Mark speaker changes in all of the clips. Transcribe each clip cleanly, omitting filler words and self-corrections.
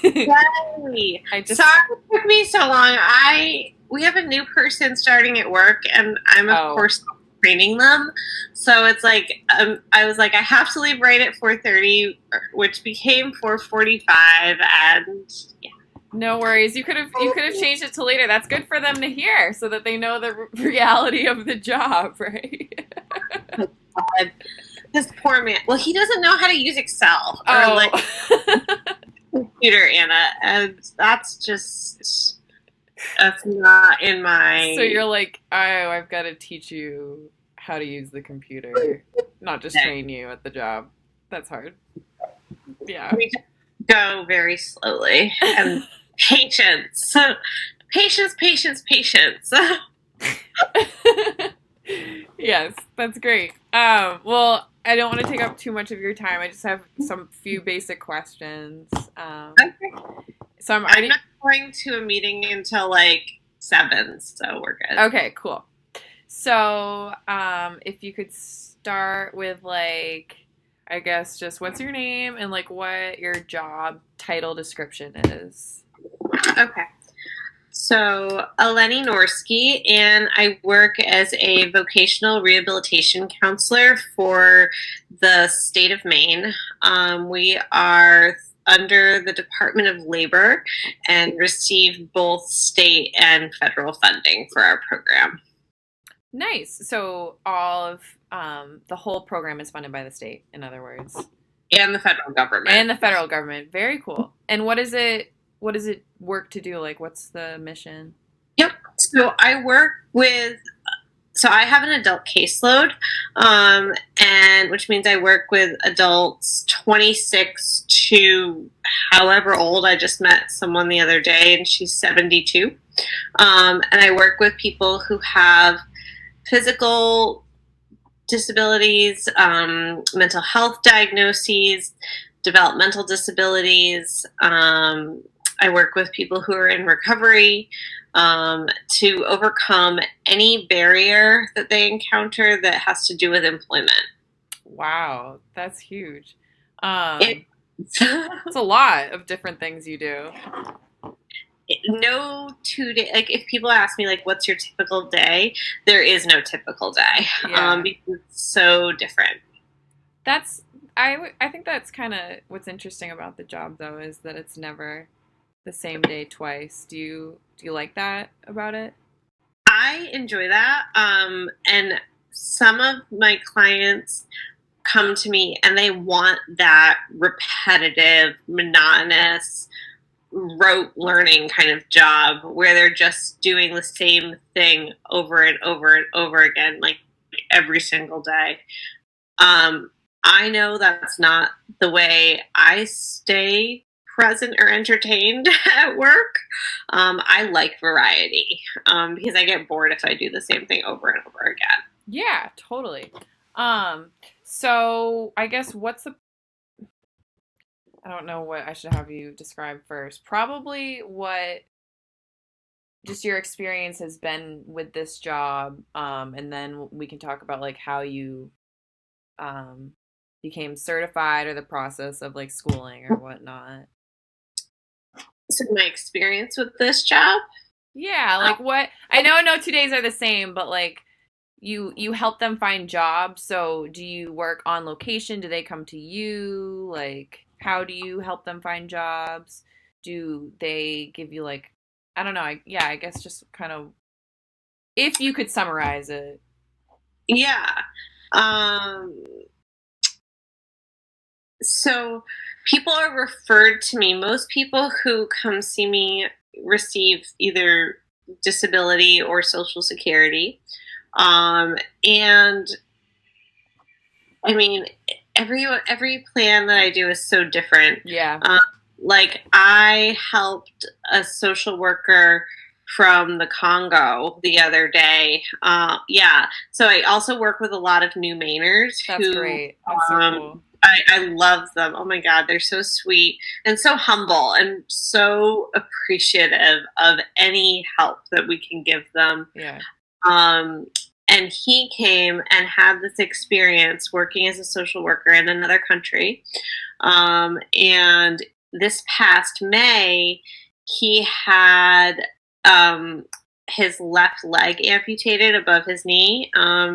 Speaker 1: Yay.
Speaker 2: I just
Speaker 1: Sorry it took me so long. We have a new person starting at work, and I'm of course training them. So it's like I was like, I have to leave right at 4:30, which became 4:45, and yeah.
Speaker 2: No worries. You could have changed it to later. That's good for them to hear, so that they know the reality of the job, right?
Speaker 1: Oh, God. This poor man. Well, he doesn't know how to use Excel or like computer, Anna, and that's not in my.
Speaker 2: So you're like, oh, I've got to teach you how to use the computer, not just train you at the job. That's hard. Yeah.
Speaker 1: We go very slowly and patience. Patience.
Speaker 2: Yes, that's great. Well, I don't want to take up too much of your time. I just have some few basic questions.
Speaker 1: Okay.
Speaker 2: So I'm
Speaker 1: not going to a meeting until like 7, so we're good.
Speaker 2: Okay, cool. So, if you could start with like, I guess just what's your name and like what your job title description is.
Speaker 1: Okay. So, Eleni Norsky, and I work as a vocational rehabilitation counselor for the state of Maine. We are under the Department of Labor and receive both state and federal funding for our program.
Speaker 2: Nice. So all of the whole program is funded by the state, in other words.
Speaker 1: And the federal government.
Speaker 2: Very cool. And what does it work to do? Like, what's the mission?
Speaker 1: Yep. So I have an adult caseload, and which means I work with adults 26 to however old. I just met someone the other day, and she's 72. And I work with people who have physical disabilities, mental health diagnoses, developmental disabilities. I work with people who are in recovery to overcome any barrier that they encounter that has to do with employment.
Speaker 2: Wow, that's huge. It's a lot of different things you do.
Speaker 1: No 2 day, like if people ask me like what's your typical day, there is no typical day. Because it's so different.
Speaker 2: I think that's kind of what's interesting about the job though, is that it's never the same day twice. Do you like that about it?
Speaker 1: I enjoy that. And some of my clients come to me and they want that repetitive, monotonous, rote learning kind of job where they're just doing the same thing over and over and over again, like every single day. I know that's not the way I stay present or entertained at work. I like variety because I get bored if I do the same thing over and over again.
Speaker 2: Yeah, totally. So I guess I don't know what I should have you describe first. Probably what just your experience has been with this job, and then we can talk about like how you became certified or the process of like schooling or whatnot.
Speaker 1: So my experience with this job?
Speaker 2: Yeah, like what I know 2 days are the same, but like you help them find jobs. So do you work on location? Do they come to you? Like how do you help them find jobs? Do they give you like, I don't know. I guess just kind of, if you could summarize it.
Speaker 1: Yeah. So people are referred to me. Most people who come see me receive either disability or Social Security. And I mean, every plan that I do is so different.
Speaker 2: Yeah.
Speaker 1: Like I helped a social worker from the Congo the other day. Yeah. So I also work with a lot of new Mainers.
Speaker 2: That's great. That's so cool.
Speaker 1: I love them. Oh my God, they're so sweet and so humble and so appreciative of any help that we can give them.
Speaker 2: Yeah.
Speaker 1: And he came and had this experience working as a social worker in another country. And this past May, he had his left leg amputated above his knee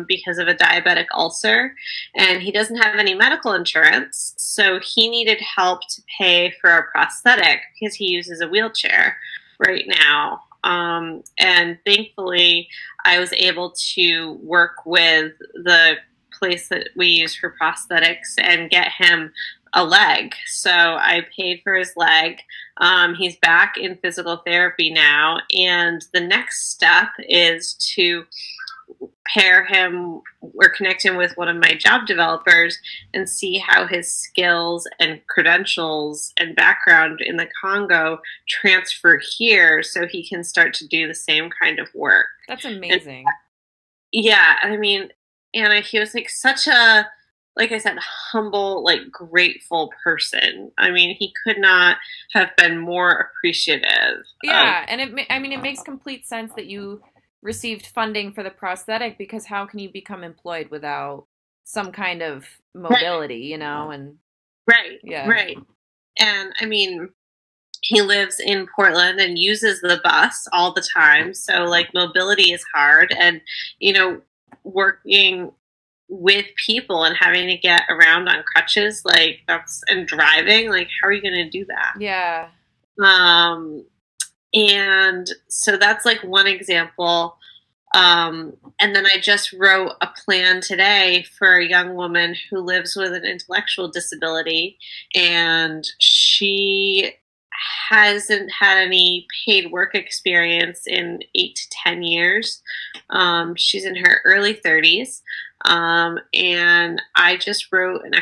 Speaker 1: because of a diabetic ulcer, and he doesn't have any medical insurance, so he needed help to pay for a prosthetic because he uses a wheelchair right now. And thankfully, I was able to work with the place that we use for prosthetics and get him a leg. So I paid for his leg. He's back in physical therapy now, and the next step is to pair him or connect him with one of my job developers and see how his skills and credentials and background in the Congo transfer here so he can start to do the same kind of work.
Speaker 2: That's amazing.
Speaker 1: And, yeah, I mean, Anna, he was like such a, like I said, humble, like grateful person. I mean, he could not have been more appreciative.
Speaker 2: Yeah, and it makes complete sense that you received funding for the prosthetic, because how can you become employed without some kind of mobility, you know? And
Speaker 1: right,
Speaker 2: yeah.
Speaker 1: right. And I mean, he lives in Portland and uses the bus all the time, so like mobility is hard, and you know, working with people and having to get around on crutches, like that's, and driving, like how are you going to do that?
Speaker 2: Yeah.
Speaker 1: And so that's like one example. And then I just wrote a plan today for a young woman who lives with an intellectual disability, and she hasn't had any paid work experience in 8 to 10 years. She's in her early 30s. And I just wrote an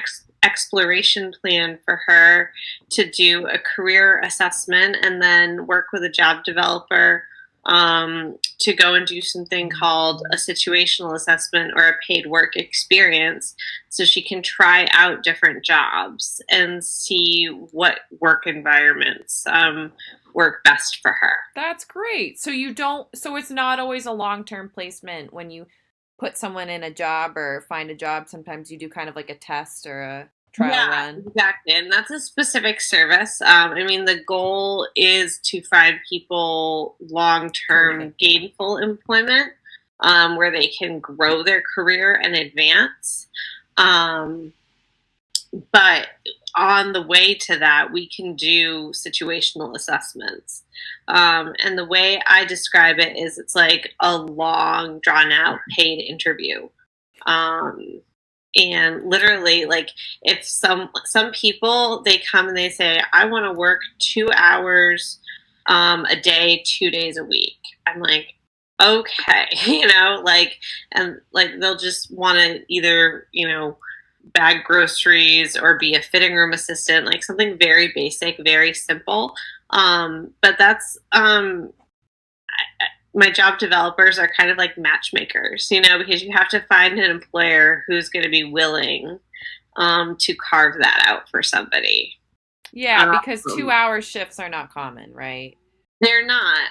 Speaker 1: exploration plan for her to do a career assessment and then work with a job developer to go and do something called a situational assessment or a paid work experience, so she can try out different jobs and see what work environments work best for her.
Speaker 2: That's great. So it's not always a long-term placement when you put someone in a job or find a job. Sometimes you do kind of like a test or a trial run.
Speaker 1: Exactly. And that's a specific service. I mean, the goal is to find people long-term gainful employment where they can grow their career and advance. But on the way to that, we can do situational assessments. And the way I describe it is it's like a long, drawn-out paid interview. And literally, like, if some people, they come and they say, I want to work 2 hours a day, 2 days a week. I'm like, okay, and like they'll just want to either, bag groceries or be a fitting room assistant, like something very basic, very simple. But that's, my job developers are kind of like matchmakers, because you have to find an employer who's going to be willing to carve that out for somebody.
Speaker 2: Yeah, because 2-hour shifts are not common, right?
Speaker 1: They're not.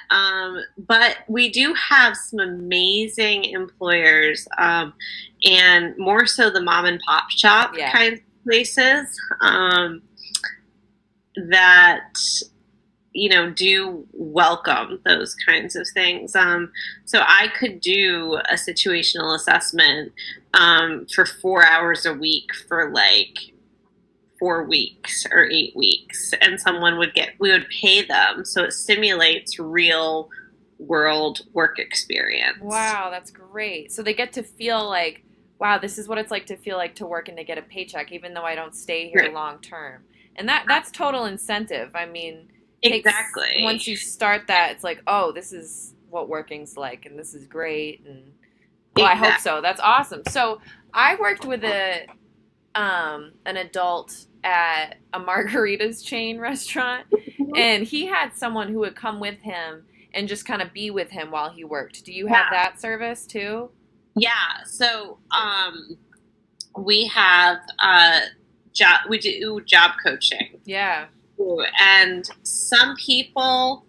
Speaker 1: But we do have some amazing employers, and more so the mom and pop shop kind of places that do welcome those kinds of things. So I could do a situational assessment for 4 hours a week for like 4 weeks or 8 weeks, and we would pay them, so it simulates real world work experience.
Speaker 2: Wow, that's great. So they get to feel like, wow, this is what it's like to feel like to work and to get a paycheck, even though I don't stay here long term. And that's total incentive. I mean,
Speaker 1: exactly.
Speaker 2: Once you start that, it's like, oh, this is what working's like, and this is great. And well, exactly. I hope so. That's awesome. So I worked with an adult at a margaritas chain restaurant, and he had someone who would come with him and just kind of be with him while he worked. Do you have that service too?
Speaker 1: Yeah. So we have we do job coaching.
Speaker 2: Yeah.
Speaker 1: And some people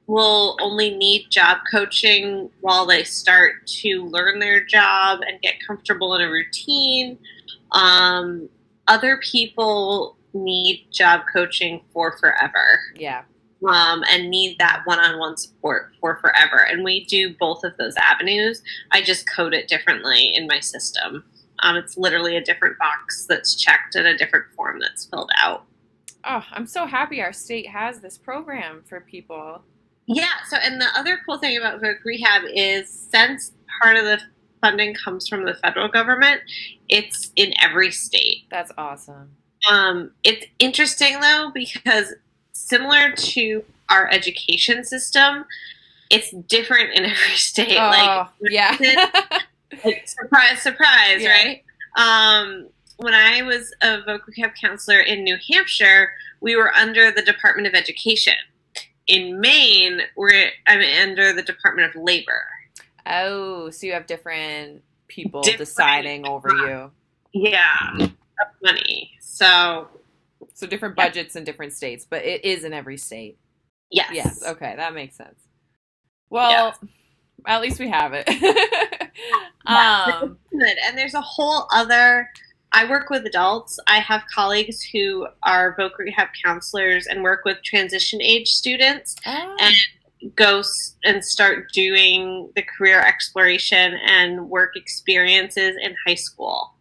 Speaker 1: will only need job coaching while they start to learn their job and get comfortable in a routine. Other people need job coaching for forever.
Speaker 2: Yeah.
Speaker 1: And need that one-on-one support for forever. And we do both of those avenues. I just code it differently in my system. It's literally a different box that's checked and a different form that's filled out.
Speaker 2: Oh, I'm so happy our state has this program for people.
Speaker 1: Yeah. So, and the other cool thing about Voc Rehab is since part of the funding comes from the federal government, it's in every state.
Speaker 2: That's awesome.
Speaker 1: It's interesting though, because similar to our education system, it's different in every state.
Speaker 2: Oh, yeah.
Speaker 1: Like, surprise, surprise,
Speaker 2: Yeah.
Speaker 1: right? When I was a voc rehab counselor in New Hampshire, we were under the Department of Education. In Maine, I'm under the Department of Labor.
Speaker 2: Oh, so you have different people deciding over you.
Speaker 1: Yeah, that's money. So
Speaker 2: different budgets in different states, but it is in every state.
Speaker 1: Yes.
Speaker 2: Yes. Okay, that makes sense. Well,
Speaker 1: yes.
Speaker 2: At least we have it.
Speaker 1: Good. And there's a whole other. I work with adults. I have colleagues who are voc rehab counselors and work with transition age students and go and start doing the career exploration and work experiences in high school.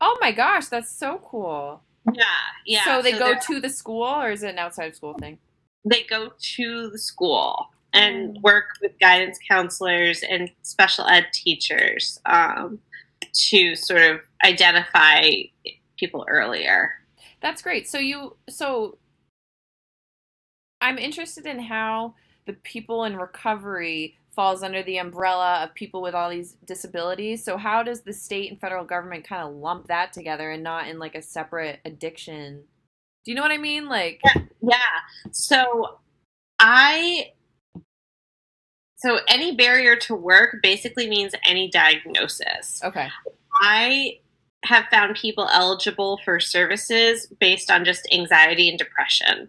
Speaker 2: Oh my gosh, that's so cool.
Speaker 1: Yeah.
Speaker 2: So they go to the school, or is it an outside school thing?
Speaker 1: They go to the school and work with guidance counselors and special ed teachers to sort of identify people earlier.
Speaker 2: That's great. So I'm interested in how the people in recovery falls under the umbrella of people with all these disabilities. So how does the state and federal government kind of lump that together and not in like a separate addiction? Do you know what I mean? Like,
Speaker 1: yeah. So any barrier to work basically means any diagnosis.
Speaker 2: Okay.
Speaker 1: I have found people eligible for services based on just anxiety and depression.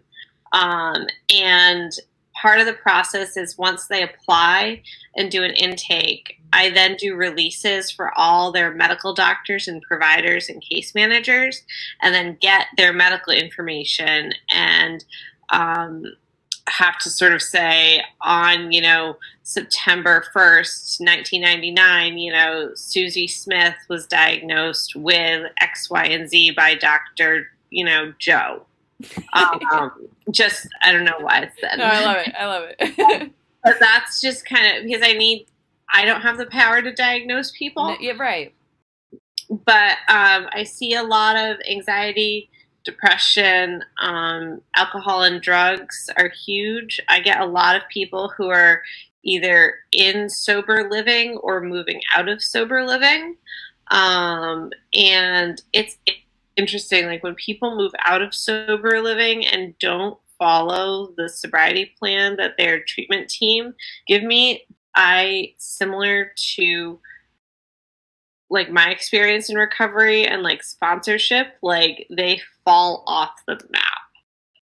Speaker 1: And part of the process is once they apply and do an intake, I then do releases for all their medical doctors and providers and case managers, and then get their medical information and have to sort of say on, September 1st, 1999, Susie Smith was diagnosed with X, Y, and Z by Dr., Joe. Just, I don't know why it's said.
Speaker 2: No, I love it.
Speaker 1: But that's just kind of because I don't have the power to diagnose people.
Speaker 2: No, yeah, right.
Speaker 1: But I see a lot of anxiety, depression, alcohol and drugs are huge. I get a lot of people who are either in sober living or moving out of sober living. And it's interesting, like when people move out of sober living and don't follow the sobriety plan that their treatment team give me, similar to like my experience in recovery and like sponsorship, like they fall off the map.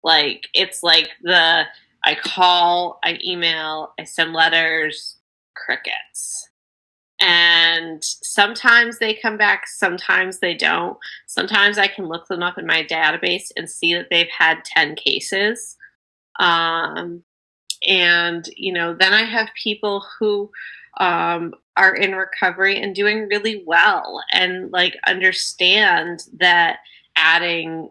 Speaker 1: Like it's like I call, I email, I send letters, crickets. And sometimes they come back, sometimes they don't. Sometimes I can look them up in my database and see that they've had 10 cases. And, then I have people who are in recovery and doing really well and like understand that adding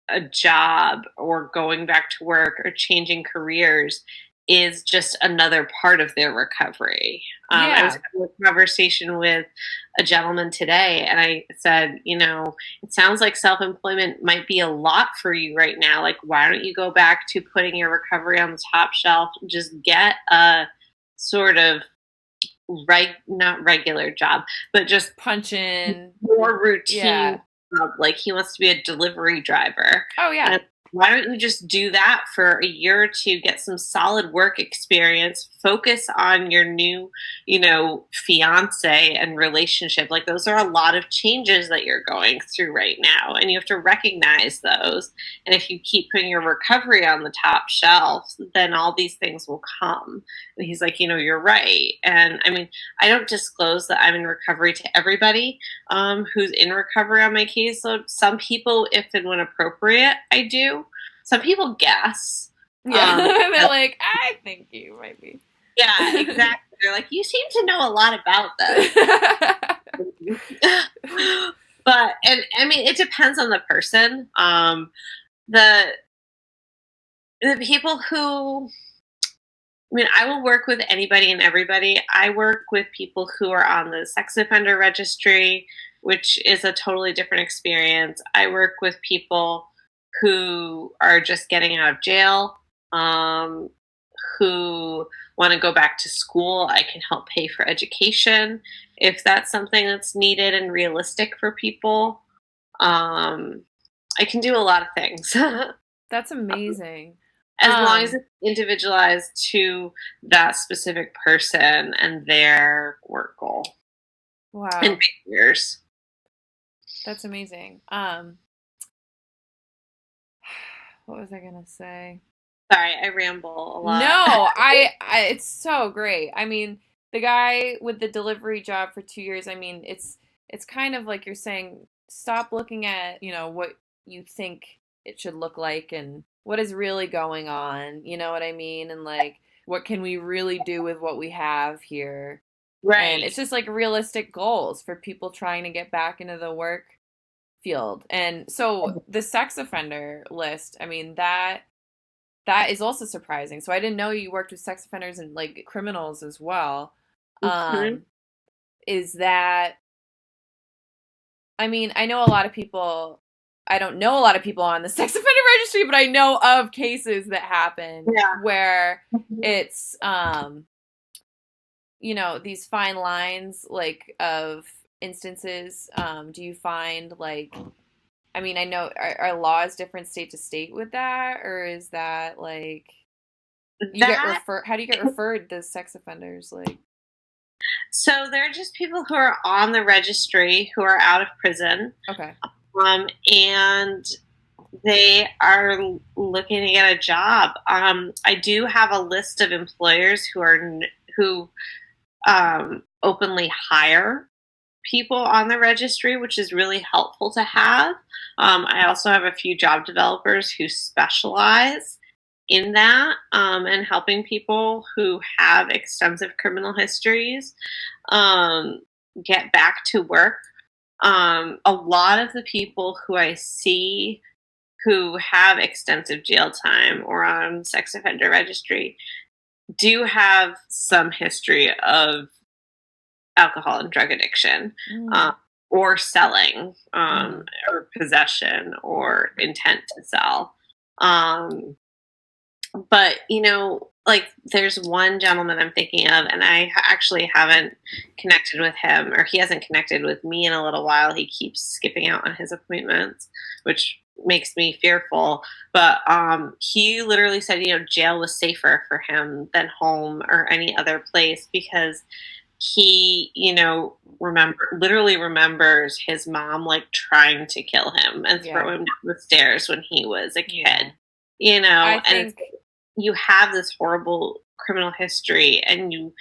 Speaker 1: a job or going back to work or changing careers is just another part of their recovery. I was having a conversation with a gentleman today and I said, it sounds like self-employment might be a lot for you right now. Like, why don't you go back to putting your recovery on the top shelf? Just get a sort of not regular job, but just
Speaker 2: punch in
Speaker 1: more routine. Like he wants to be a delivery driver.
Speaker 2: Oh yeah.
Speaker 1: why don't you just do that for a year or two, get some solid work experience, focus on your new, fiance and relationship. Like those are a lot of changes that you're going through right now, and you have to recognize those. And if you keep putting your recovery on the top shelf, then all these things will come. And he's like, you're right. And I mean, I don't disclose that I'm in recovery to everybody who's in recovery on my caseload. Some people, if and when appropriate, I do. Some people guess.
Speaker 2: Yeah, they're like, I think you might be.
Speaker 1: Yeah, exactly. They're like, you seem to know a lot about this. But, and I mean, it depends on the person. The people who, I mean, I will work with anybody and everybody. I work with people who are on the sex offender registry, which is a totally different experience. I work with people who are just getting out of jail, who want to go back to school. I can help pay for education if that's something that's needed and realistic for people. I can do a lot of things.
Speaker 2: That's amazing.
Speaker 1: As long as it's individualized to that specific person and their work goal.
Speaker 2: Wow.
Speaker 1: And behaviors.
Speaker 2: That's amazing. What was I gonna say?
Speaker 1: Sorry, I ramble a lot.
Speaker 2: No, I it's so great. I mean, the guy with the delivery job for 2 years, I mean, it's kind of like you're saying, stop looking at, what you think it should look like and what is really going on, you know what I mean? And like, what can we really do with what we have here?
Speaker 1: Right.
Speaker 2: And it's just like realistic goals for people trying to get back into the work field. And so the sex offender list, I mean, that is also surprising. So I didn't know you worked with sex offenders and like criminals as well. Is that, I mean, I know a lot of people, I don't know a lot of people on the sex offender registry, but I know of cases that happen where it's, these fine lines like of instances. Do you find like, I mean, I know are laws different state to state with that, or is that like how do you get referred to sex offenders? Like,
Speaker 1: so they're just people who are on the registry who are out of prison.
Speaker 2: Okay.
Speaker 1: And they are looking to get a job. I do have a list of employers who openly hire people on the registry, which is really helpful to have. I also have a few job developers who specialize in that and helping people who have extensive criminal histories get back to work. A lot of the people who I see who have extensive jail time or on sex offender registry do have some history of alcohol and drug addiction, or selling, or possession or intent to sell. But, like there's one gentleman I'm thinking of, and I actually haven't connected with him, or he hasn't connected with me in a little while. He keeps skipping out on his appointments, which makes me fearful. But he literally said, jail was safer for him than home or any other place, because he, literally remembers his mom like trying to kill him and throw him down the stairs when he was a kid.
Speaker 2: I think
Speaker 1: you have this horrible criminal history and you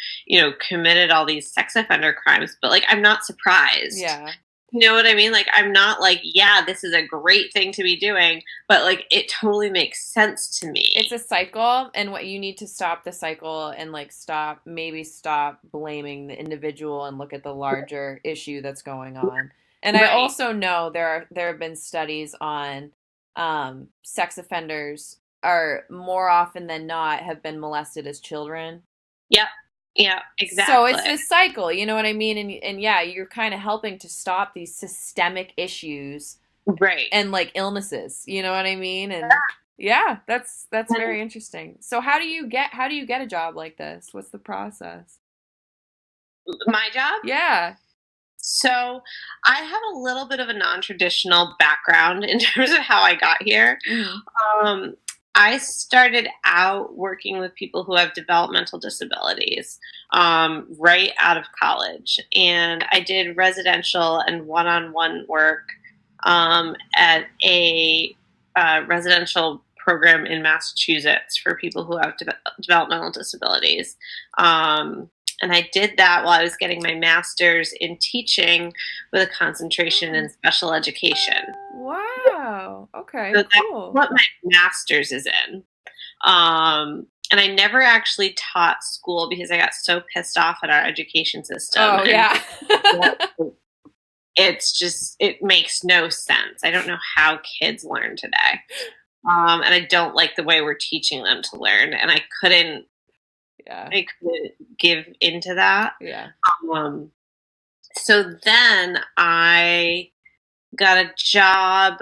Speaker 1: committed all these sex offender crimes, but like, I'm not surprised.
Speaker 2: Yeah.
Speaker 1: You know what I mean? Like, I'm not like, yeah, this is a great thing to be doing, but like, it totally makes sense to me.
Speaker 2: It's a cycle, and what you need to stop the cycle and like stop blaming the individual and look at the larger issue that's going on. And I also know there have been studies on sex offenders are more often than not have been molested as children.
Speaker 1: Yep. Yeah, exactly.
Speaker 2: So it's this cycle, you know what I mean? And yeah, you're kind of helping to stop these systemic issues.
Speaker 1: Right.
Speaker 2: And like illnesses, you know what I mean? And yeah, that's very interesting. So how do you get a job like this? What's the process?
Speaker 1: My job?
Speaker 2: Yeah.
Speaker 1: So I have a little bit of a non-traditional background in terms of how I got here.
Speaker 2: Hmm.
Speaker 1: Um, I started out working with people who have developmental disabilities right out of college, and I did residential and one-on-one work at a residential program in Massachusetts for people who have developmental disabilities. And I did that while I was getting my master's in teaching with a concentration in special education.
Speaker 2: Wow. Okay,
Speaker 1: So that's
Speaker 2: cool.
Speaker 1: what my master's is in. And I never actually taught school because I got so pissed off at our education system.
Speaker 2: Oh,
Speaker 1: And
Speaker 2: yeah.
Speaker 1: it's just, it makes no sense. I don't know how kids learn today. And I don't like the way we're teaching them to learn. And
Speaker 2: Yeah.
Speaker 1: I couldn't give into that.
Speaker 2: Yeah.
Speaker 1: Um, so then I got a job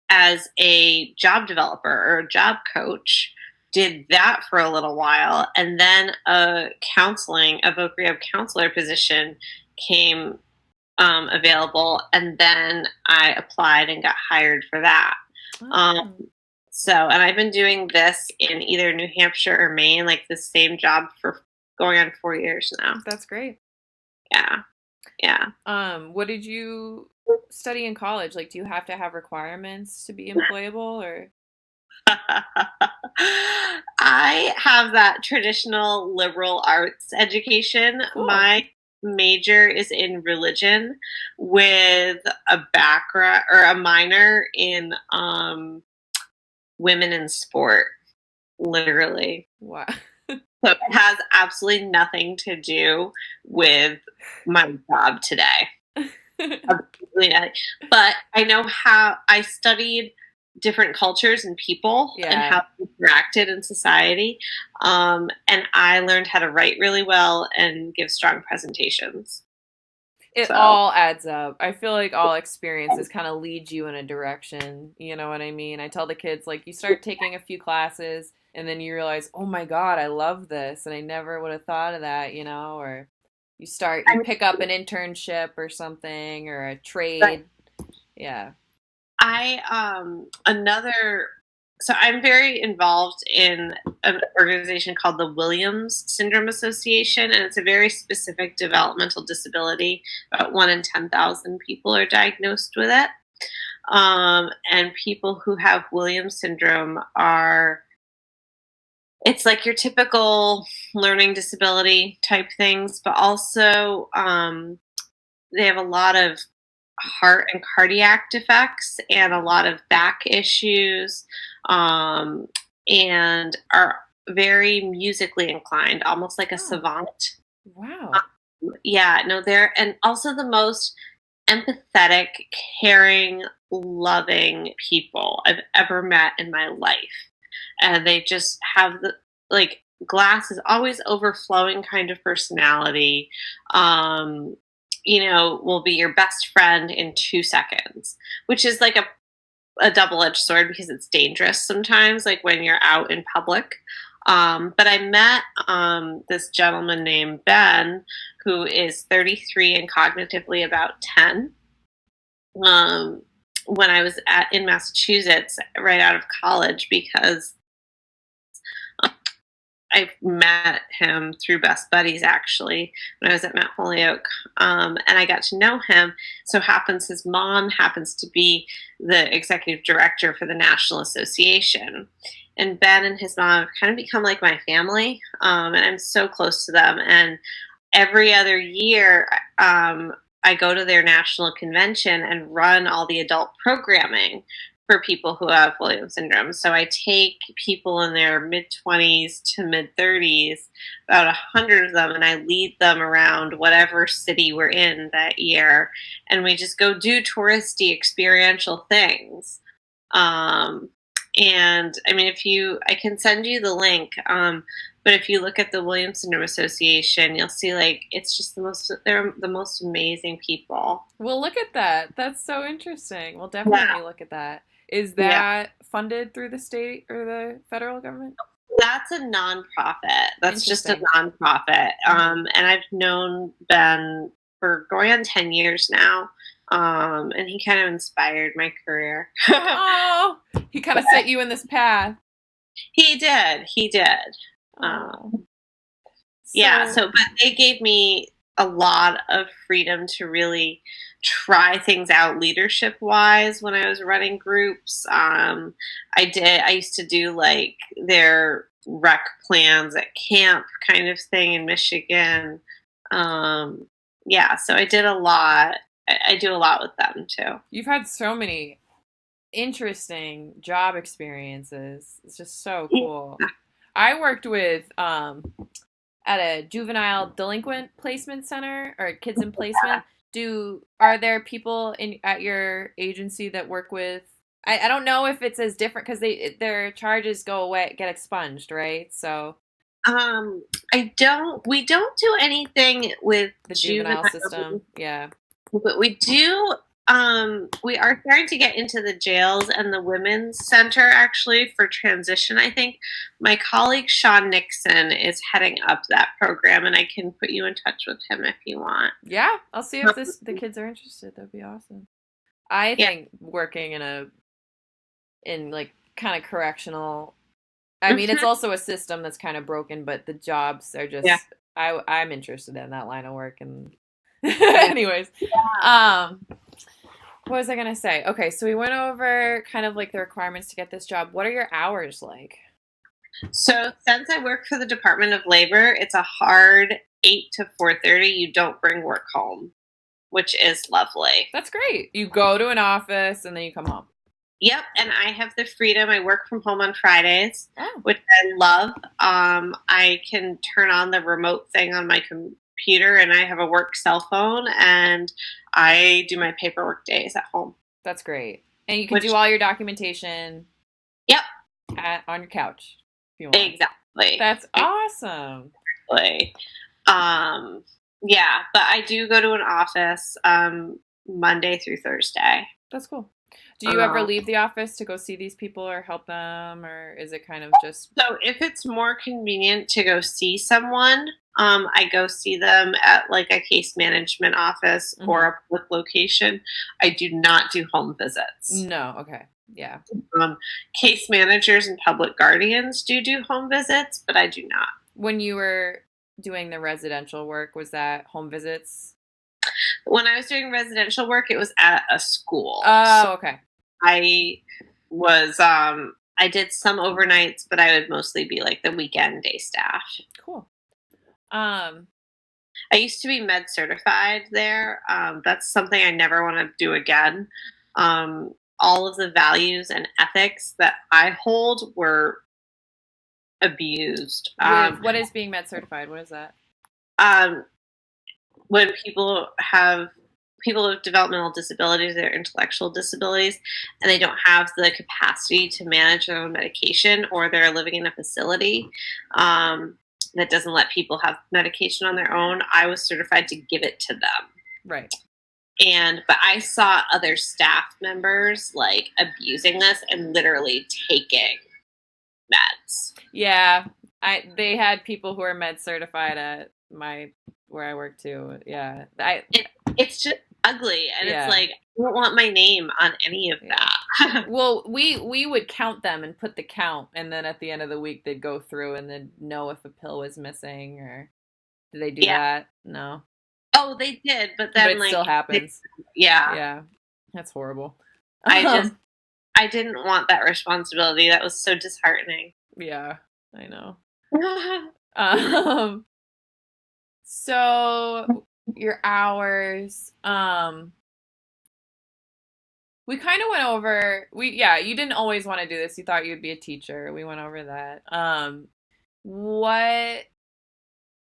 Speaker 1: as a job developer or a job coach. Did that for a little while, and then a voc rehab counselor position came available, and then I applied and got hired for that.
Speaker 2: Oh,
Speaker 1: Um, and I've been doing this in either New Hampshire or Maine, like the same job for going on 4 years now.
Speaker 2: that's great.
Speaker 1: Yeah, yeah.
Speaker 2: What did you study in college? Like, do you have to have requirements to be employable or?
Speaker 1: I have that traditional liberal arts education.
Speaker 2: Cool.
Speaker 1: My major is in religion with a background or a minor in women in sport, literally.
Speaker 2: Wow.
Speaker 1: So it has absolutely nothing to do with my job today. Absolutely nothing. But I know how I studied different cultures and people and
Speaker 2: Yeah.
Speaker 1: how they interacted in society. And I learned how to write really well and give strong presentations.
Speaker 2: It
Speaker 1: So,
Speaker 2: all adds up. I feel like all experiences kind of lead you in a direction. You know what I mean? I tell the kids, like, you start taking a few classes and then you realize, oh my God, I love this. And I never would have thought of that, or you pick up an internship or something or a trade. Yeah.
Speaker 1: another, so I'm very involved in an organization called the Williams Syndrome Association, and it's a very specific developmental disability. About 1 in 10,000 people are diagnosed with it. And people who have Williams syndrome it's like your typical learning disability type things, but also they have a lot of heart and cardiac defects and a lot of back issues, um, and are very musically inclined, almost like a
Speaker 2: Oh,
Speaker 1: savant.
Speaker 2: wow.
Speaker 1: Yeah, no, they're, and also the most empathetic, caring, loving people I've ever met in my life. And they just have the, like, glass is always overflowing kind of personality. Um, will be your best friend in 2 seconds, which is like a double edged sword because it's dangerous sometimes, like when you're out in public. But I met this gentleman named Ben, who is 33 and cognitively about 10. Um, when I was in Massachusetts right out of college, because I met him through Best Buddies actually when I was at Mount Holyoke, and I got to know him. So happens his mom happens to be the executive director for the National Association, and Ben and his mom have kind of become like my family, and I'm so close to them. And every other year, I go to their national convention and run all the adult programming for people who have Williams syndrome. So I take people in their mid 20s to mid 30s, about 100 of them, and I lead them around whatever city we're in that year. And we just go do touristy experiential things. And I mean, I can send you the link. But if you look at the Williams Syndrome Association, you'll see like it's just they're the most amazing people.
Speaker 2: Well, look at that. That's so interesting. We'll
Speaker 1: Yeah.
Speaker 2: definitely look at that. Is
Speaker 1: Yeah.
Speaker 2: that funded through the state or the federal government?
Speaker 1: That's a nonprofit. That's just a
Speaker 2: Interesting.
Speaker 1: nonprofit.
Speaker 2: Hmm.
Speaker 1: And I've known Ben for going on 10 years now. And he kind of inspired my career.
Speaker 2: Oh, he kind of set you in this path.
Speaker 1: He did. Yeah, but they gave me a lot of freedom to really try things out leadership wise when I was running groups. I used to do like their rec plans at camp kind of thing in Michigan. So I did a lot. I do a lot with them too.
Speaker 2: You've had so many interesting job experiences. It's just so cool. Yeah. I worked with at a juvenile delinquent placement center or kids in placement. Are there people at your agency that work with? I don't know if it's as different because their charges go away, get expunged, right? So
Speaker 1: we don't do anything with
Speaker 2: the juvenile system. Yeah.
Speaker 1: But we do, we are starting to get into the jails and the women's center actually for transition, I think. My colleague Sean Nixon is heading up that program, and I can put you in touch with him if you want.
Speaker 2: Yeah, I'll see if the kids are interested. That'd be awesome. I think working in like kind of correctional, I mean, it's also a system that's kind of broken, but the jobs are just, I'm interested in that line of work. And anyways, what was I gonna say? Okay, so we went over kind of like the requirements to get this job. What are your hours like?
Speaker 1: So since I work for the Department of Labor, it's a hard 8 to 4:30. You don't bring work home, which is lovely.
Speaker 2: That's great. You go to an office and then you come home.
Speaker 1: Yep, and I have the freedom. I work from home on Fridays, which I love. I can turn on the remote thing on my computer, and I have a work cell phone, and I do my paperwork days at home.
Speaker 2: That's great. And you can do all your documentation on your couch if you want.
Speaker 1: Exactly.
Speaker 2: That's awesome.
Speaker 1: Exactly. But I do go to an office Monday through Thursday.
Speaker 2: That's cool. Do you ever leave the office to go see these people or help them, or is it kind of just...
Speaker 1: So if it's more convenient to go see someone, I go see them at like a case management office or a public location. I do not do home visits.
Speaker 2: No, okay. Yeah.
Speaker 1: Case managers and public guardians do home visits, but I do not.
Speaker 2: When you were doing the residential work, was that home visits?
Speaker 1: When I was doing residential work, it was at a school.
Speaker 2: Oh, okay.
Speaker 1: I was, I did some overnights, but I would mostly be like the weekend day staff.
Speaker 2: Cool.
Speaker 1: I used to be med certified there. That's something I never want to do again. All of the values and ethics that I hold were abused.
Speaker 2: What is being med certified? What is that?
Speaker 1: When people with developmental disabilities or intellectual disabilities, and they don't have the capacity to manage their own medication, or they're living in a facility that doesn't let people have medication on their own, I was certified to give it to them.
Speaker 2: Right.
Speaker 1: But I saw other staff members like abusing this and literally taking meds.
Speaker 2: Yeah. They had people who are med certified at where I work too. Yeah.
Speaker 1: It's just ugly, and it's like, I don't want my name on any of that.
Speaker 2: Well, we would count them and put the count, and then at the end of the week they'd go through and then know if a pill was missing, or did they do that? No.
Speaker 1: Oh, they did, but then
Speaker 2: it still happens. Yeah. That's horrible.
Speaker 1: I didn't want that responsibility. That was so disheartening.
Speaker 2: Yeah, I know. So your hours, we kind of went over, you didn't always want to do this. You thought you'd be a teacher. We went over that. What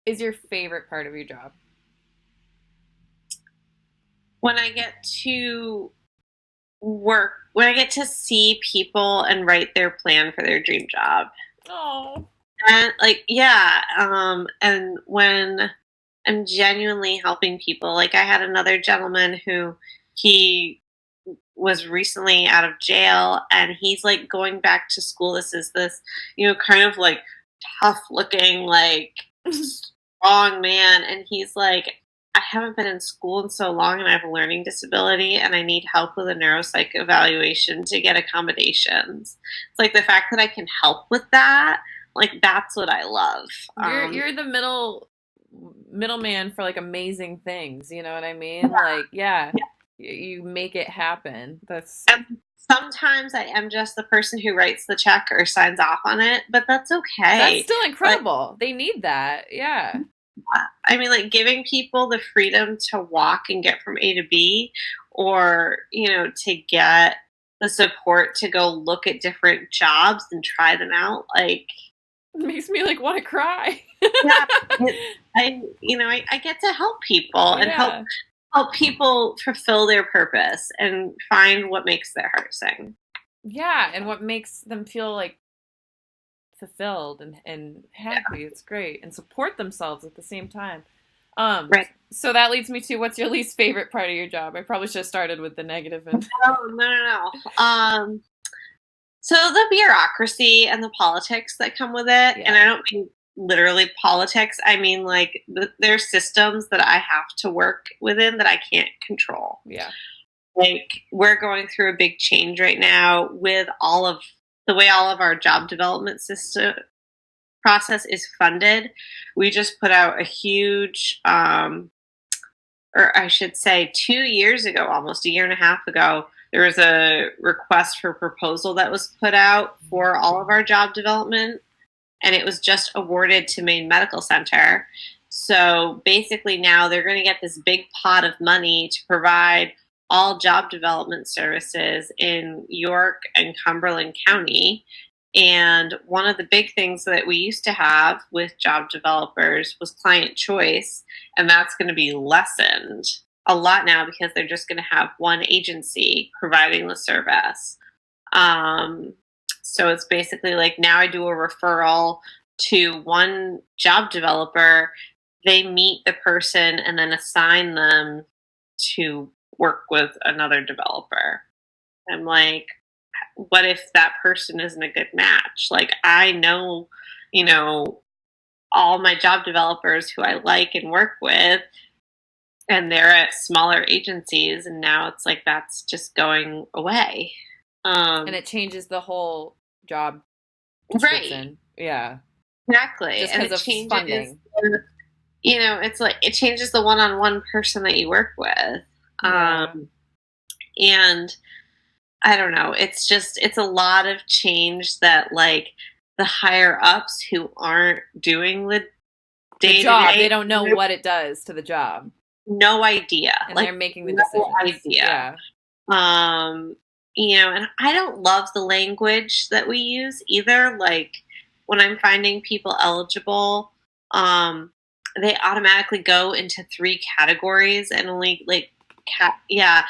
Speaker 2: is your favorite part of your job?
Speaker 1: When I get to work, when I get to see people and write their plan for their dream job.
Speaker 2: Oh.
Speaker 1: And and when I'm genuinely helping people, like I had another gentleman who he was recently out of jail, and he's like going back to school. This is kind of like tough looking, like strong man. And he's like, I haven't been in school in so long and I have a learning disability and I need help with a neuropsych evaluation to get accommodations. It's like the fact that I can help with that, like that's what I love.
Speaker 2: You're the middleman for like amazing things, you know what I mean? Like, yeah,
Speaker 1: Yeah.
Speaker 2: you make it happen. That's
Speaker 1: And sometimes I am just the person who writes the check or signs off on it, but that's okay.
Speaker 2: still
Speaker 1: Like,
Speaker 2: incredible. They need that. Yeah.
Speaker 1: I mean, like giving people the freedom to walk and get from A to B, or, to get the support to go look at different jobs and try them out. Like,
Speaker 2: It makes me like want to cry.
Speaker 1: yeah, I get to help people and
Speaker 2: Yeah.
Speaker 1: help people fulfill their purpose and find what makes their heart sing.
Speaker 2: Yeah, and what makes them feel like fulfilled and happy.
Speaker 1: Yeah.
Speaker 2: It's great. And support themselves at the same time.
Speaker 1: Right.
Speaker 2: So that leads me to what's your least favorite part of your job? I probably should have started with the negative and
Speaker 1: Oh, no. So the bureaucracy and the politics that come with it,
Speaker 2: Yeah.
Speaker 1: and I don't mean literally politics. I mean like there's systems that I have to work within that I can't control.
Speaker 2: Yeah.
Speaker 1: Like we're going through a big change right now with all of the way all of our job development system process is funded. We just put out a huge, or I should say, 2 years ago, almost a year and a half ago, there was a request for proposal that was put out for all of our job development, and it was just awarded to Maine Medical Center. So basically, now they're going to get this big pot of money to provide all job development services in York and Cumberland County. And one of the big things that we used to have with job developers was client choice, and that's going to be lessened a lot now because they're just going to have one agency providing the service. So it's basically like now I do a referral to one job developer, they meet the person and then assign them to work with another developer. I'm like, what if that person isn't a good match? Like I know, you know, all my job developers who I like and work with, and they're at smaller agencies, and now it's like that's just going away.
Speaker 2: And it changes the whole job
Speaker 1: Right,
Speaker 2: description. Yeah.
Speaker 1: exactly,
Speaker 2: Just
Speaker 1: and
Speaker 2: because
Speaker 1: it
Speaker 2: of
Speaker 1: changes.
Speaker 2: funding.
Speaker 1: It's like it changes the one-on-one person that you work with,
Speaker 2: Yeah.
Speaker 1: and I don't know. It's a lot of change that like the higher ups who aren't doing the
Speaker 2: The
Speaker 1: day to
Speaker 2: job, they
Speaker 1: day,
Speaker 2: don't know what it does to the job.
Speaker 1: no idea.
Speaker 2: And
Speaker 1: Like
Speaker 2: they're making the
Speaker 1: no
Speaker 2: decisions.
Speaker 1: idea.
Speaker 2: Yeah.
Speaker 1: Um, and I don't love the language that we use either. Like when I'm finding people eligible, they automatically go into three categories and only like yeah,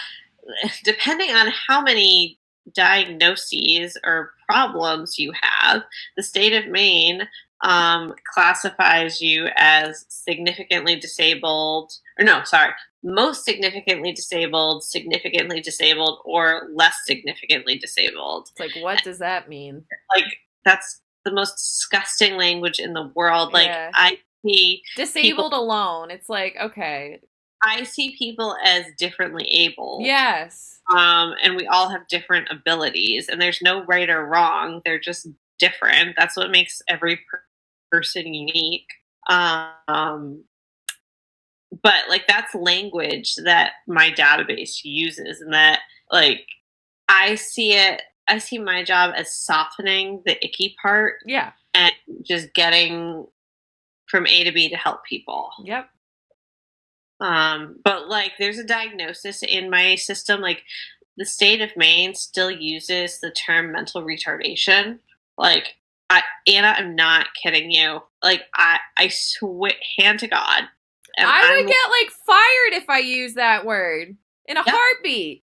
Speaker 1: depending on how many diagnoses or problems you have, the state of Maine classifies you as significantly disabled, or no, sorry, most significantly disabled, or less significantly disabled.
Speaker 2: It's like, what does that mean?
Speaker 1: Like, that's the most disgusting language in the world. Like,
Speaker 2: Yeah.
Speaker 1: I see
Speaker 2: Disabled
Speaker 1: people,
Speaker 2: alone. It's like, okay.
Speaker 1: I see people as differently abled.
Speaker 2: Yes.
Speaker 1: And we all have different abilities, and there's no right or wrong. They're just different. That's what makes every person unique. But like that's language that my database uses, and that like I see it. I see my job as softening the icky part
Speaker 2: Yeah.
Speaker 1: and just getting from A to B to help people.
Speaker 2: Yep.
Speaker 1: But like there's a diagnosis in my system. Like the state of Maine still uses the term mental retardation. Like Anna, I'm not kidding you. Like I swear, hand to God. And
Speaker 2: I would get like fired if I use that word in a
Speaker 1: Yep.
Speaker 2: heartbeat.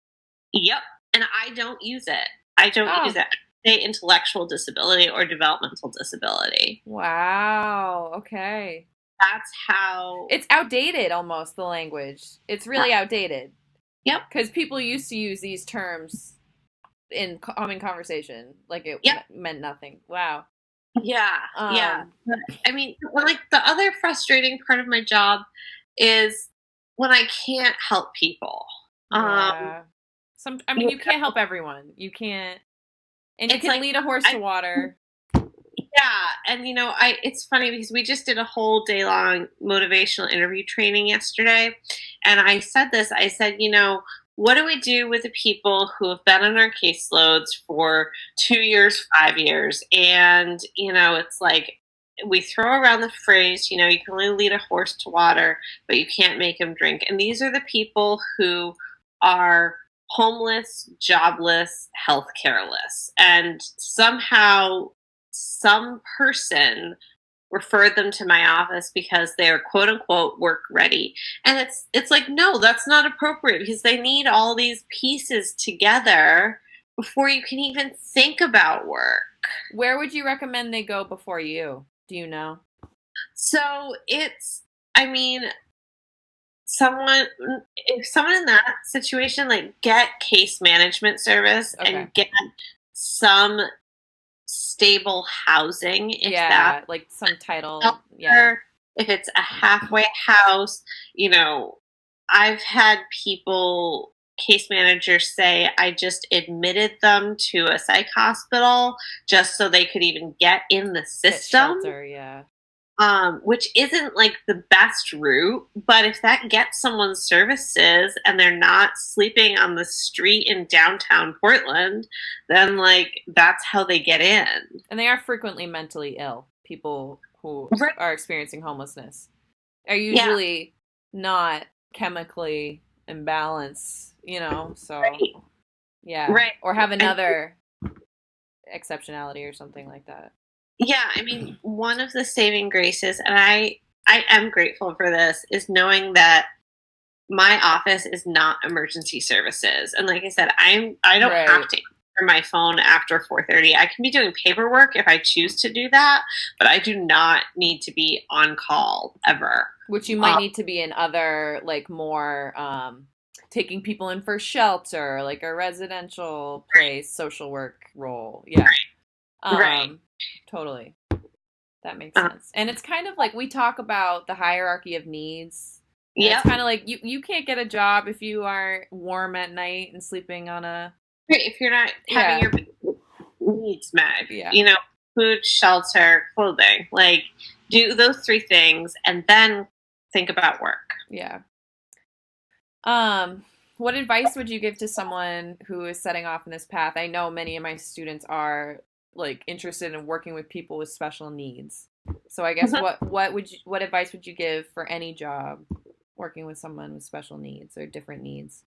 Speaker 1: Yep. And I don't use it. I don't use it. I say intellectual disability or developmental disability.
Speaker 2: Wow. Okay.
Speaker 1: That's how
Speaker 2: It's outdated almost, the language. It's really outdated.
Speaker 1: Yep.
Speaker 2: Because people used to use these terms in common conversation. Like it meant nothing. Wow.
Speaker 1: Yeah. Yeah. I mean, like the other frustrating part of my job is when I can't help people.
Speaker 2: Yeah. I mean,
Speaker 1: You
Speaker 2: you can't help everyone. You can't, and you
Speaker 1: It's
Speaker 2: can
Speaker 1: like
Speaker 2: lead a horse to water.
Speaker 1: yeah, and it's funny because we just did a whole day long motivational interview training yesterday, and I said this. I said, what do we do with the people who have been on our caseloads for 2 years, 5 years, and it's like we throw around the phrase, you can only lead a horse to water, but you can't make him drink. And these are the people who are homeless, jobless, health careless, and somehow some person referred them to my office because they're quote unquote work ready. And it's like, no, that's not appropriate because they need all these pieces together before you can even think about work.
Speaker 2: Where would you recommend they go before you? Do you know?
Speaker 1: So I mean, if someone in that situation, like, get case management service and get some stable housing,
Speaker 2: like some title,
Speaker 1: if it's a halfway house. I've had case managers say, I just admitted them to a psych hospital just so they could even get in the system.
Speaker 2: Shelter,
Speaker 1: which isn't like the best route, but if that gets someone services and they're not sleeping on the street in downtown Portland, then like that's how they get in.
Speaker 2: And they are frequently mentally ill. People who are experiencing homelessness are usually not chemically imbalanced, so or have another exceptionality or something like that.
Speaker 1: Yeah, I mean, one of the saving graces, and I am grateful for this, is knowing that my office is not emergency services. And like I said, I don't have to answer my phone after 4:30. I can be doing paperwork if I choose to do that, but I do not need to be on call ever.
Speaker 2: Which you might need to be in other, like, more taking people in for shelter, like a residential place, social work role. Yeah.
Speaker 1: Right.
Speaker 2: Totally. That makes sense. And it's kind of like we talk about the hierarchy of needs. Yeah. It's kind of like you can't get a job if you aren't warm at night and sleeping on a...
Speaker 1: If you're not having your needs met. Yeah. Food, shelter, clothing. Like, do those 3 things and then think about work.
Speaker 2: Yeah. What advice would you give to someone who is setting off in this path? I know many of my students are like interested in working with people with special needs. So I guess what advice would you give for any job working with someone with special needs or different needs?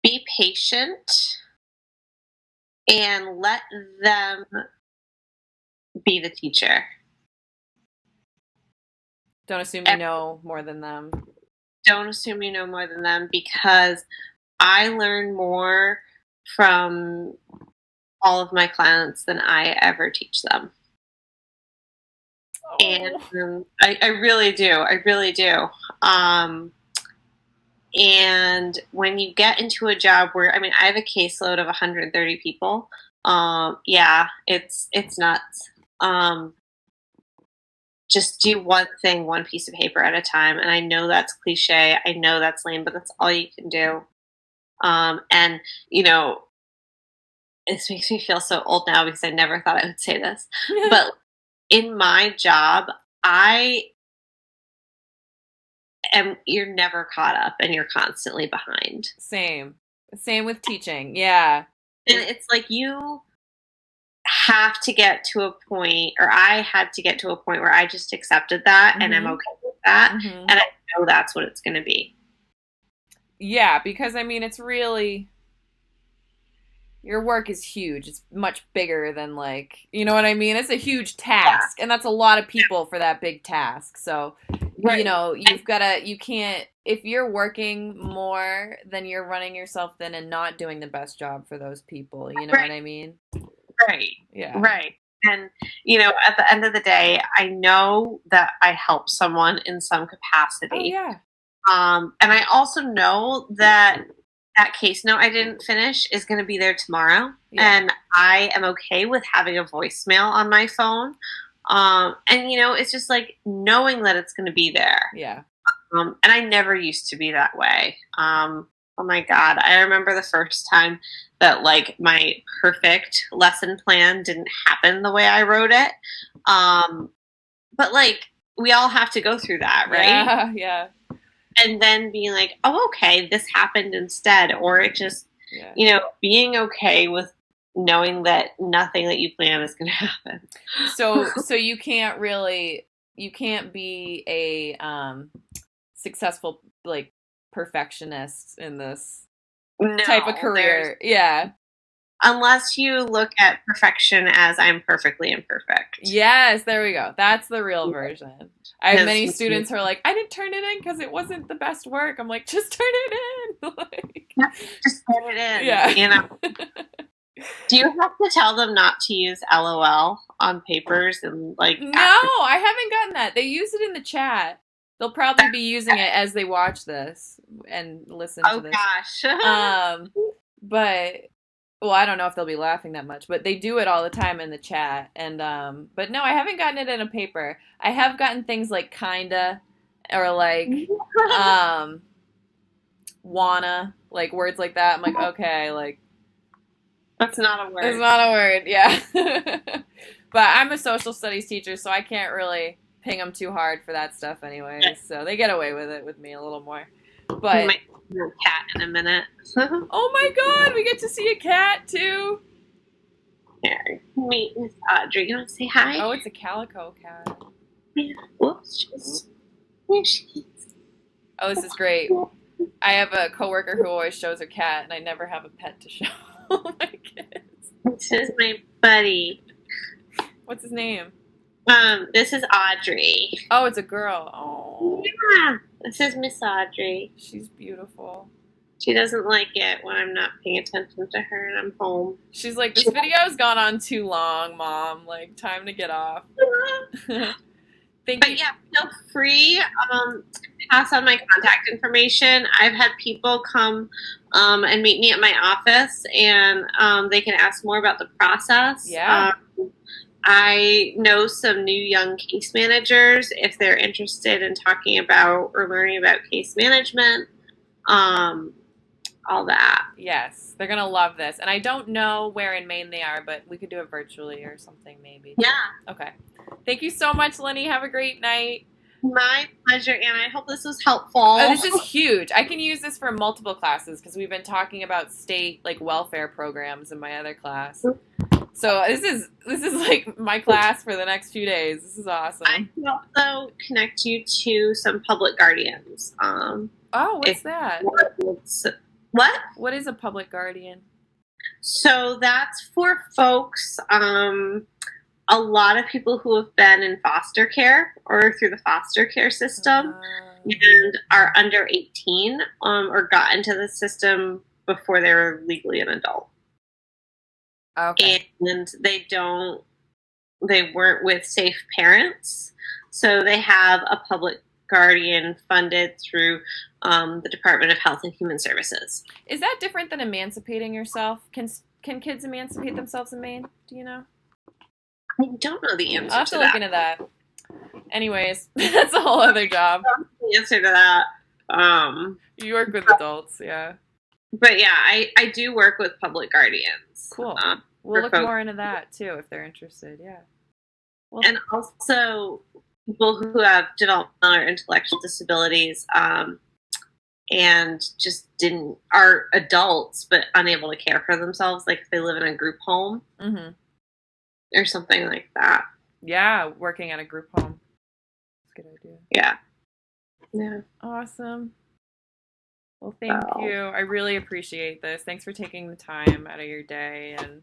Speaker 1: Be patient and let them be the teacher.
Speaker 2: Don't assume you know more than them.
Speaker 1: Don't assume you know more than them, because I learn more from all of my clients than I ever teach them. And I really do. I really do. And when you get into a job where, I mean, I have a caseload of 130 people. It's nuts. Just do one thing, one piece of paper at a time. And I know that's cliche. I know that's lame, but that's all you can do. And, this makes me feel so old now because I never thought I would say this. But in my job, you're never caught up and you're constantly behind.
Speaker 2: Same with teaching. Yeah.
Speaker 1: And it's like you have to get to a point, or I had to get to a point where I just accepted that and I'm okay with that. And I know that's what it's going to be.
Speaker 2: Yeah, because I mean, it's really, your work is huge. It's much bigger than, like, you know what I mean? It's a huge task, and that's a lot of people for that big task. So, you can't, if you're working more, then you're running yourself thin and not doing the best job for those people. You know what I mean?
Speaker 1: Right.
Speaker 2: Yeah.
Speaker 1: Right. And, at the end of the day, I know that I help someone in some capacity.
Speaker 2: Oh, yeah.
Speaker 1: And I also know that case note I didn't finish is going to be there tomorrow. Yeah. And I am okay with having a voicemail on my phone And it's just like knowing that it's going to be there.
Speaker 2: Yeah.
Speaker 1: And I never used to be that way. Oh my God. I remember the first time that like my perfect lesson plan didn't happen the way I wrote it. But like we all have to go through that, right?
Speaker 2: Yeah, yeah.
Speaker 1: And then being like, oh, okay, this happened instead. Or it just, being okay with knowing that nothing that you plan is going to happen.
Speaker 2: So you can't be a successful like perfectionist in this type of career. Yeah.
Speaker 1: Unless you look at perfection as I'm perfectly imperfect.
Speaker 2: Yes, there we go. That's the real version. I have many students who are like, I didn't turn it in because it wasn't the best work. I'm like, just turn it in. Like,
Speaker 1: just turn it in.
Speaker 2: Yeah.
Speaker 1: Do you have to tell them not to use LOL on papers and like?
Speaker 2: No, I haven't gotten that. They use it in the chat. They'll probably be using it as they watch this and listen to this.
Speaker 1: Oh gosh.
Speaker 2: But well, I don't know if they'll be laughing that much, but they do it all the time in the chat. And but no, I haven't gotten it in a paper. I have gotten things like kinda or like wanna, like words like that. I'm like, okay, like
Speaker 1: that's not a word.
Speaker 2: It's not a word, yeah. But I'm a social studies teacher, so I can't really ping them too hard for that stuff anyways. So they get away with it with me a little more. But
Speaker 1: might see a cat in a minute.
Speaker 2: Oh my God, we get to see a cat too.
Speaker 1: Here, meet Miss Audrey. You want to say hi?
Speaker 2: Oh, it's a calico cat.
Speaker 1: Yeah. Whoops, there she is.
Speaker 2: Oh, this is great. I have a coworker who always shows her cat, and I never have a pet to show my kids.
Speaker 1: This is my buddy.
Speaker 2: What's his name?
Speaker 1: This is Audrey.
Speaker 2: Oh, it's a girl. Oh.
Speaker 1: Yeah. This is Miss Audrey.
Speaker 2: She's beautiful.
Speaker 1: She doesn't like it when I'm not paying attention to her and I'm home.
Speaker 2: She's like, this video's gone on too long, Mom. Like, time to get off. Thank you.
Speaker 1: Yeah, feel free to pass on my contact information. I've had people come and meet me at my office, and they can ask more about the process.
Speaker 2: Yeah.
Speaker 1: I know some new young case managers if they're interested in talking about or learning about case management, all that.
Speaker 2: Yes, they're going to love this. And I don't know where in Maine they are, but we could do it virtually or something maybe.
Speaker 1: Yeah.
Speaker 2: Okay. Thank you so much, Eleni. Have a great night.
Speaker 1: My pleasure, Anna. I hope this was helpful.
Speaker 2: Oh, this is huge. I can use this for multiple classes because we've been talking about state like welfare programs in my other class. So this is like my class for the next few days. This is awesome.
Speaker 1: I can also connect you to some public guardians.
Speaker 2: Oh, what's that?
Speaker 1: What?
Speaker 2: What is a public guardian?
Speaker 1: So that's for folks, a lot of people who have been in foster care or through the foster care system and are under 18 or got into the system before they were legally an adult.
Speaker 2: Okay.
Speaker 1: And they weren't with safe parents, so they have a public guardian funded through the Department of Health and Human Services.
Speaker 2: Is that different than emancipating yourself? Can kids emancipate themselves in Maine? Do you know?
Speaker 1: I don't know the answer.
Speaker 2: I'll have to look into that. Anyways, that's a whole other job.
Speaker 1: The answer to that.
Speaker 2: You work with adults, yeah.
Speaker 1: But yeah, I do work with public guardians.
Speaker 2: Cool. We'll look more into that too if they're interested. Yeah.
Speaker 1: Well, and also people who have developmental or intellectual disabilities and just are adults but unable to care for themselves, like if they live in a group home or something like that.
Speaker 2: Yeah, working at a group home. That's a good idea.
Speaker 1: Yeah. Yeah.
Speaker 2: Awesome. Well, thank you. I really appreciate this. Thanks for taking the time out of your day and